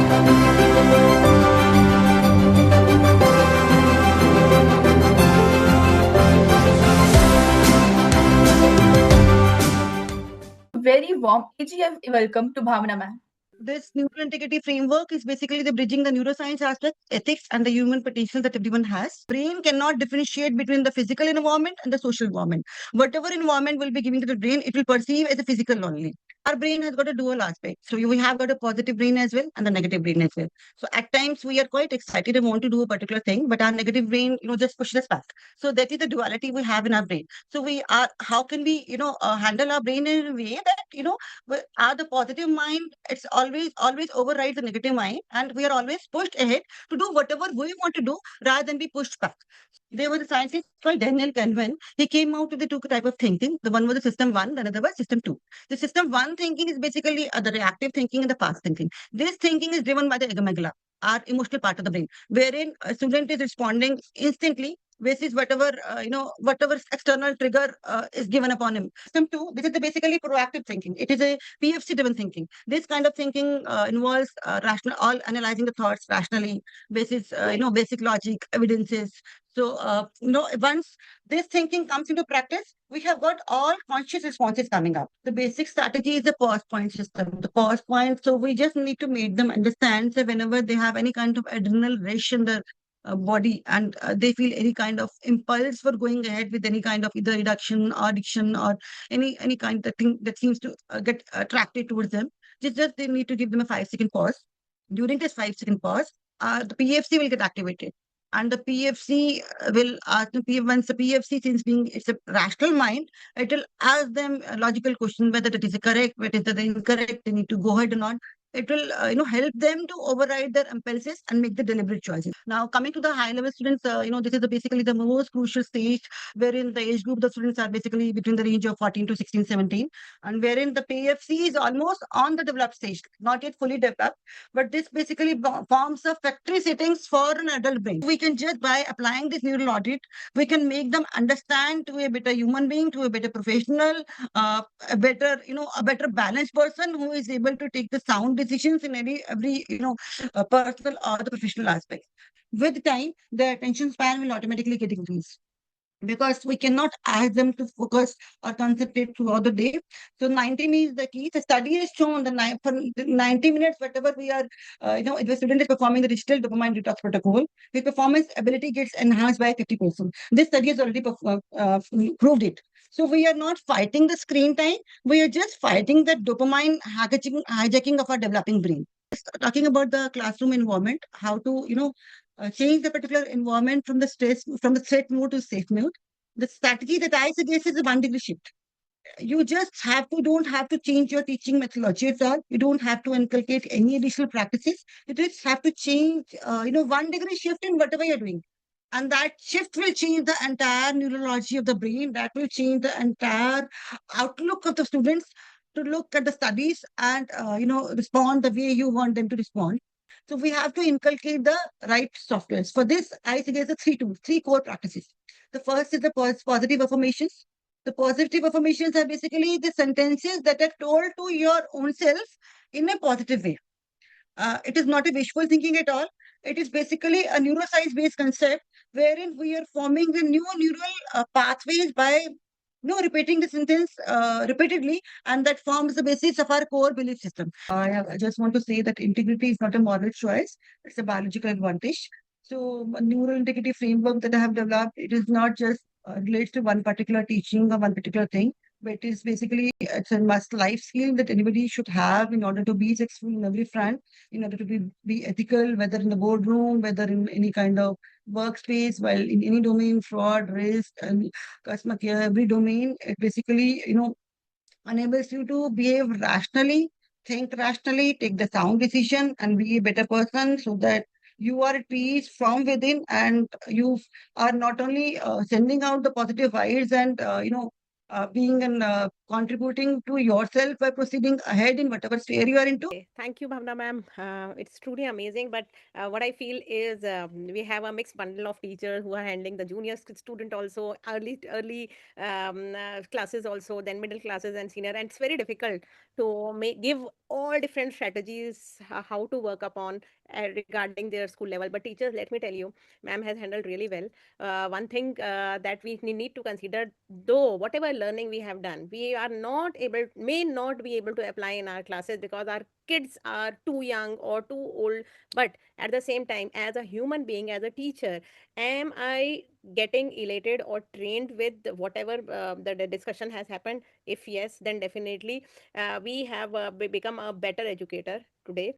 Very warm AGF welcome to Bhavna ma'am. This neurointegrity framework is basically the bridging the neuroscience aspect, ethics, and the human potential that everyone has. Brain cannot differentiate between the physical environment and the social environment. Whatever environment will be giving to the brain, it will perceive as a physical only. Our brain has got a dual aspect. So we have got a positive brain as well and the negative brain as well. So at times we are quite excited and want to do a particular thing, but our negative brain, just pushes us back. So that is the duality we have in our brain. So we are, how can we, handle our brain in a way that, are the positive mind, it's always overrides the negative mind, and we are always pushed ahead to do whatever we want to do rather than be pushed back. There was a scientist called Daniel Kahneman. He came out with the two type of thinking. The one was the system one, the another was system two. The system one thinking is basically the reactive thinking and the fast thinking. This thinking is driven by the amygdala, our emotional part of the brain, wherein a student is responding instantly basis whatever whatever external trigger is given upon him. System two, this is the basically proactive thinking. It is a PFC driven thinking. This kind of thinking involves rational, all analyzing the thoughts rationally, basis basic logic, evidences. So once this thinking comes into practice, we have got all conscious responses coming up. The basic strategy is the pause point system. The pause point. So we just need to make them understand that whenever they have any kind of adrenal rush in the body, and they feel any kind of impulse for going ahead with any kind of either reduction or addiction or any kind of thing that seems to get attracted towards them, just they need to give them a 5-second pause. During this 5-second pause, the PFC will get activated. And the PFC will ask once the PFC, since being it's a rational mind, it will ask them a logical question whether it is correct, whether it is incorrect, they need to go ahead or not. It will help them to override their impulses and make the deliberate choices. Now coming to the high level students, this is basically the most crucial stage, wherein the age group the students are basically between the range of 14 to 16, 17, and wherein the PFC is almost on the developed stage, not yet fully developed, but this basically forms the factory settings for an adult brain. We can just by applying this neural audit, we can make them understand to a better human being, to a better professional, a better a better balanced person who is able to take the sound decisions in every personal or the professional aspect. With time, the attention span will automatically get increased because we cannot ask them to focus or concentrate throughout the day. So 90 minutes is the key. The study has shown for the 90 minutes, whatever we are, if the student is performing the digital dopamine detox protocol, his performance ability gets enhanced by 50%. This study has already proved it. So we are not fighting the screen time. We are just fighting the dopamine hijacking of our developing brain. Talking about the classroom environment, how to, change the particular environment from the threat mode to safe mode. The strategy that I suggest is a 1 degree shift. You just don't have to change your teaching methodology at all. You don't have to inculcate any additional practices. You just have to change, 1 degree shift in whatever you're doing. And that shift will change the entire neurology of the brain. That will change the entire outlook of the students to look at the studies and, respond the way you want them to respond. So we have to inculcate the right softwares. For this, I suggest the three core practices. The first is the positive affirmations. The positive affirmations are basically the sentences that are told to your own self in a positive way. It is not a wishful thinking at all. It is basically a neuroscience-based concept wherein we are forming the new neural pathways by repeating the sentence repeatedly, and that forms the basis of our core belief system. I just want to say that integrity is not a moral choice; it's a biological advantage. So, a neural integrity framework that I have developed, it is not just relates to one particular teaching or one particular thing, but it is basically it's a must life skill that anybody should have in order to be successful in every front, in order to be ethical, whether in the boardroom, whether in any kind of workspace, while in any domain, fraud, risk, and customer care, every domain, it basically, enables you to behave rationally, think rationally, take the sound decision, and be a better person so that you are at peace from within and you are not only sending out the positive vibes and, being and contributing to yourself by proceeding ahead in whatever sphere you are into. Thank you, Bhavna ma'am. It's truly amazing. But what I feel is we have a mixed bundle of teachers who are handling the junior student also, early classes also, then middle classes and senior. And it's very difficult to give all different strategies how to work upon regarding their school level. But teachers, let me tell you, ma'am has handled really well. One thing that we need to consider, though whatever learning we have done, we are not able, may not be able to apply in our classes because our kids are too young or too old. But at the same time, as a human being, as a teacher, am I getting elated or trained with whatever the discussion has happened? If yes, then definitely we have become a better educator today.